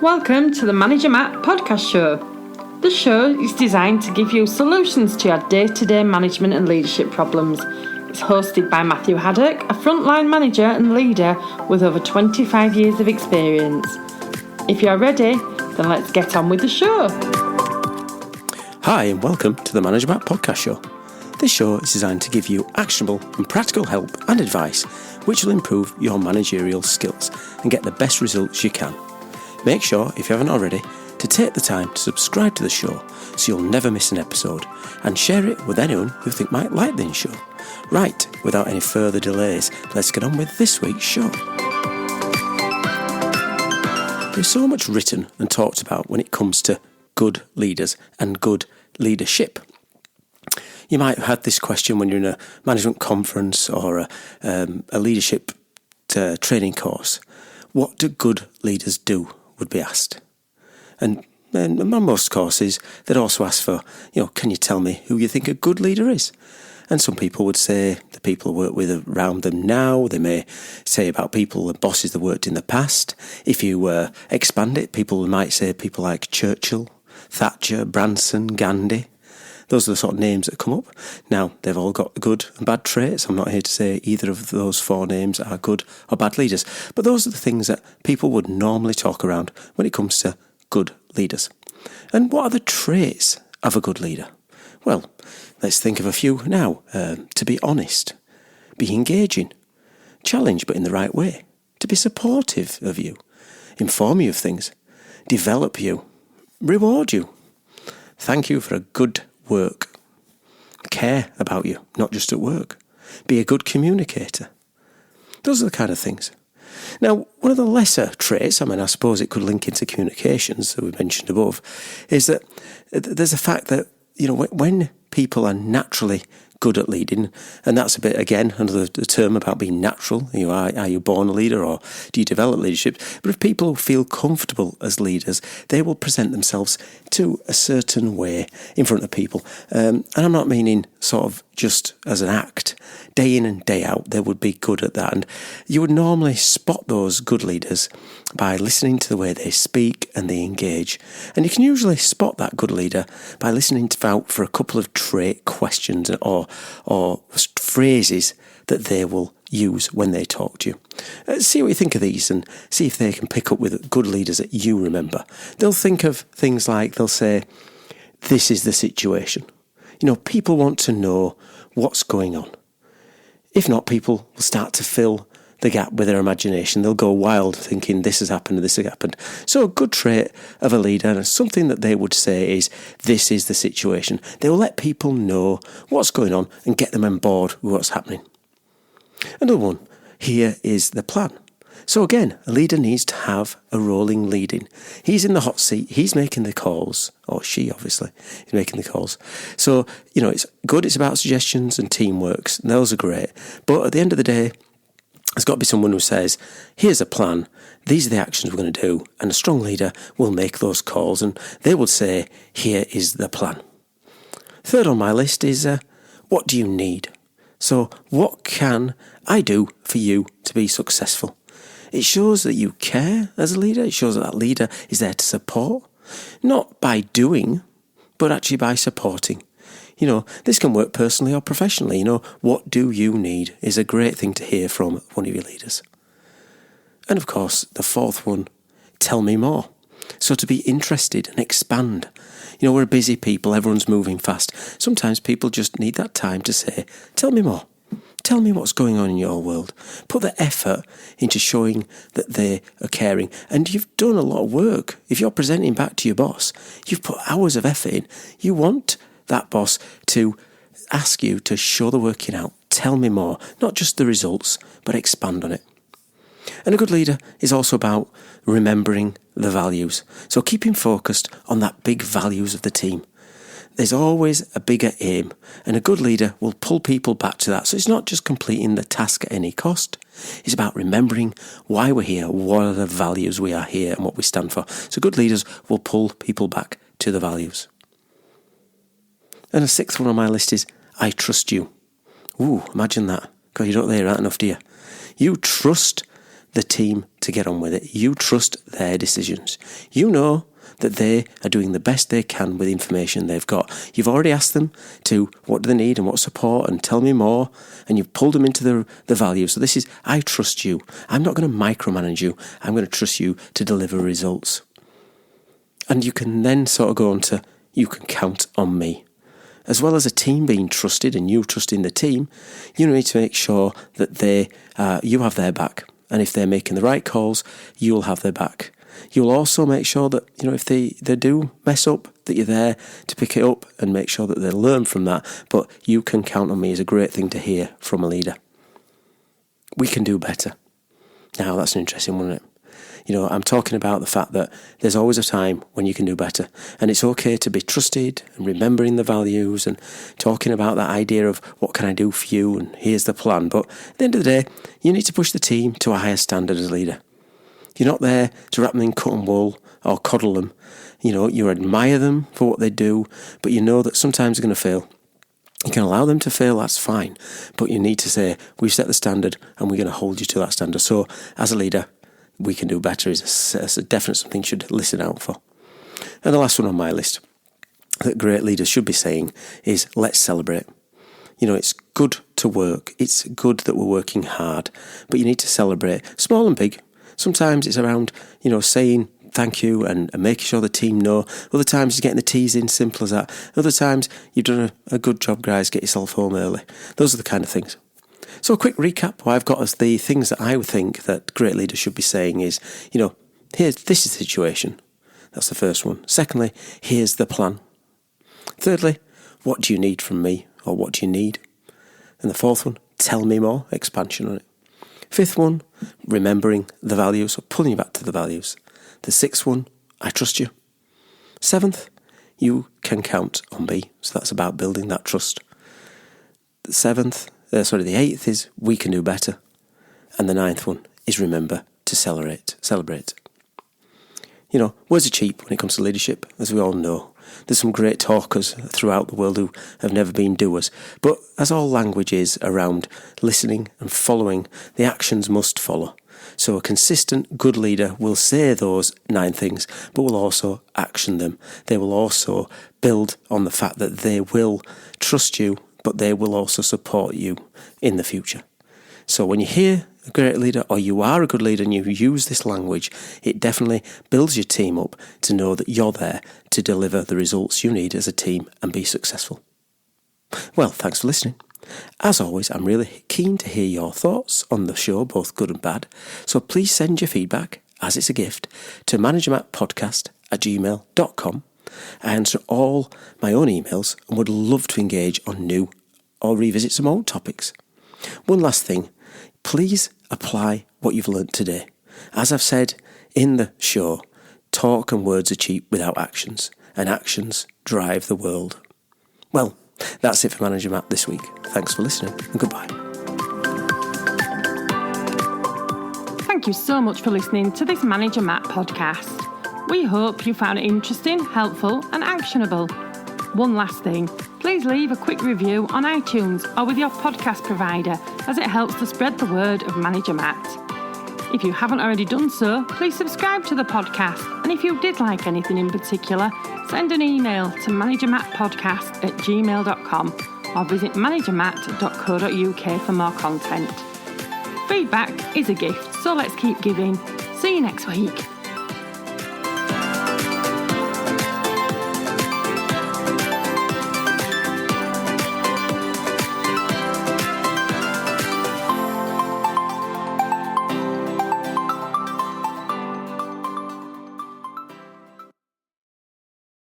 Welcome to the Manager Matt podcast show. The show is designed to give you solutions to your day-to-day management and leadership problems. It's hosted by Matthew Haddock, a frontline manager and leader with over 25 years of experience. If you're ready, then let's get on with the show. Hi and welcome to the Manager Matt podcast show. This show is designed to give you actionable and practical help and advice which will improve your managerial skills and get the best results you can. Make sure, if you haven't already, to take the time to subscribe to the show so you'll never miss an episode and share it with anyone who think might like the show. Right, without any further delays, let's get on with this week's show. There's so much written and talked about when it comes to good leaders and good leadership. You might have had this question when you're in a management conference or a leadership training course. What do good leaders do, would be asked. And on most courses, they'd also ask for, can you tell me who you think a good leader is? And some people would say the people who work with around them now. They may say about people and bosses that worked in the past. If you expand it, people might say people like Churchill, Thatcher, Branson, Gandhi. Those are the sort of names that come up. Now, they've all got good and bad traits. I'm not here to say either of those four names are good or bad leaders. But those are the things that people would normally talk around when it comes to good leaders. And what are the traits of a good leader? Well, let's think of a few now. To be honest, be engaging, challenge but in the right way, to be supportive of you, inform you of things, develop you, reward you, thank you for a good work, care about you, not just at work, be a good communicator. Those are the kind of things. Now, one of the lesser traits, I suppose it could link into communications that we mentioned above, is that there's a fact that, when people are naturally good at leading, and that's a bit, again, another term about being natural. Are you born a leader or do you develop leadership? But if people feel comfortable as leaders, they will present themselves to a certain way in front of people. And I'm not meaning sort of just as an act. Day in and day out, they would be good at that. And you would normally spot those good leaders by listening to the way they speak and they engage. And you can usually spot that good leader by listening out for a couple of trait questions or phrases that they will use when they talk to you. See what you think of these and see if they can pick up with good leaders that you remember. They'll think of things like, they'll say, this is the situation. People want to know what's going on. If not, people will start to fill the gap with their imagination. They'll go wild thinking this has happened and this has happened. So a good trait of a leader, and something that they would say is, this is the situation. They will let people know what's going on and get them on board with what's happening. Another one, here is the plan. So again, a leader needs to have a rolling leading. He's in the hot seat, he's making the calls, or she obviously is making the calls. So, it's good, it's about suggestions and teamworks, and those are great. But at the end of the day, there's got to be someone who says, here's a plan, these are the actions we're going to do, and a strong leader will make those calls, and they will say, here is the plan. Third on my list is, what do you need? So, what can I do for you to be successful? It shows that you care as a leader. It shows that leader is there to support, not by doing, but actually by supporting. This can work personally or professionally. What do you need is a great thing to hear from one of your leaders. And of course, the fourth one, tell me more. So to be interested and expand. We're busy people, everyone's moving fast. Sometimes people just need that time to say, tell me more. Tell me what's going on in your world. Put the effort into showing that they are caring. And you've done a lot of work. If you're presenting back to your boss, you've put hours of effort in. You want that boss to ask you to show the working out. Tell me more. Not just the results, but expand on it. And a good leader is also about remembering the values. So keeping focused on that big values of the team. There's always a bigger aim, and a good leader will pull people back to that. So it's not just completing the task at any cost. It's about remembering why we're here, what are the values we are here and what we stand for. So good leaders will pull people back to the values. And the sixth one on my list is, I trust you. Ooh, imagine that. God, you don't hear that enough, do you? You trust the team to get on with it. You trust their decisions. You know that they are doing the best they can with the information they've got. You've already asked them to what do they need and what support and tell me more, and you've pulled them into the value. So this is, I trust you. I'm not going to micromanage you. I'm going to trust you to deliver results. And you can then sort of go on to, you can count on me. As well as a team being trusted and you trusting the team, you need to make sure that you have their back. And if they're making the right calls, you'll have their back. You'll also make sure that, if they do mess up, that you're there to pick it up and make sure that they learn from that. But you can count on me is a great thing to hear from a leader. We can do better. Now, that's an interesting one, isn't it? I'm talking about the fact that there's always a time when you can do better. And it's okay to be trusted and remembering the values and talking about that idea of what can I do for you and here's the plan. But at the end of the day, you need to push the team to a higher standard as a leader. You're not there to wrap them in cotton wool or coddle them. You admire them for what they do, but you know that sometimes they're going to fail. You can allow them to fail, that's fine. But you need to say, we've set the standard and we're going to hold you to that standard. So as a leader, we can do better is a definite something you should listen out for. And the last one on my list that great leaders should be saying is, let's celebrate. It's good to work. It's good that we're working hard, but you need to celebrate, small and big. Sometimes it's around, saying thank you and making sure the team know. Other times it's getting the teas in, simple as that. Other times you've done a good job, guys, get yourself home early. Those are the kind of things. So a quick recap, what I've got as the things that I would think that great leaders should be saying is, this is the situation. That's the first one. Secondly, here's the plan. Thirdly, what do you need from me, or what do you need? And the fourth one, tell me more, expansion on it. Fifth one, remembering the values, or pulling you back to the values. The sixth one, I trust you. Seventh, you can count on me. So that's about building that trust. The eighth is we can do better. And the ninth one is remember to celebrate. Words are cheap when it comes to leadership, as we all know. There's some great talkers throughout the world who have never been doers. But as all language is around listening and following, the actions must follow. So a consistent, good leader will say those 9 things, but will also action them. They will also build on the fact that they will trust you, but they will also support you in the future. So when you hear a great leader, or you are a good leader and you use this language, it definitely builds your team up to know that you're there to deliver the results you need as a team and be successful. Well, thanks for listening. As always, I'm really keen to hear your thoughts on the show, both good and bad. So please send your feedback, as it's a gift, to managermattpodcast@gmail.com. I answer all my own emails and would love to engage on new or revisit some old topics. One last thing, please apply what you've learnt today. As I've said in the show, talk and words are cheap without actions, and actions drive the world. Well, that's it for Manager Matt this week. Thanks for listening and goodbye. Thank you so much for listening to this Manager Matt podcast. We hope you found it interesting, helpful and actionable. One last thing, please leave a quick review on iTunes or with your podcast provider, as it helps to spread the word of Manager Matt. If you haven't already done so, please subscribe to the podcast, and if you did like anything in particular, send an email to managermattpodcast@gmail.com or visit managermatt.co.uk for more content. Feedback is a gift, so let's keep giving. See you next week.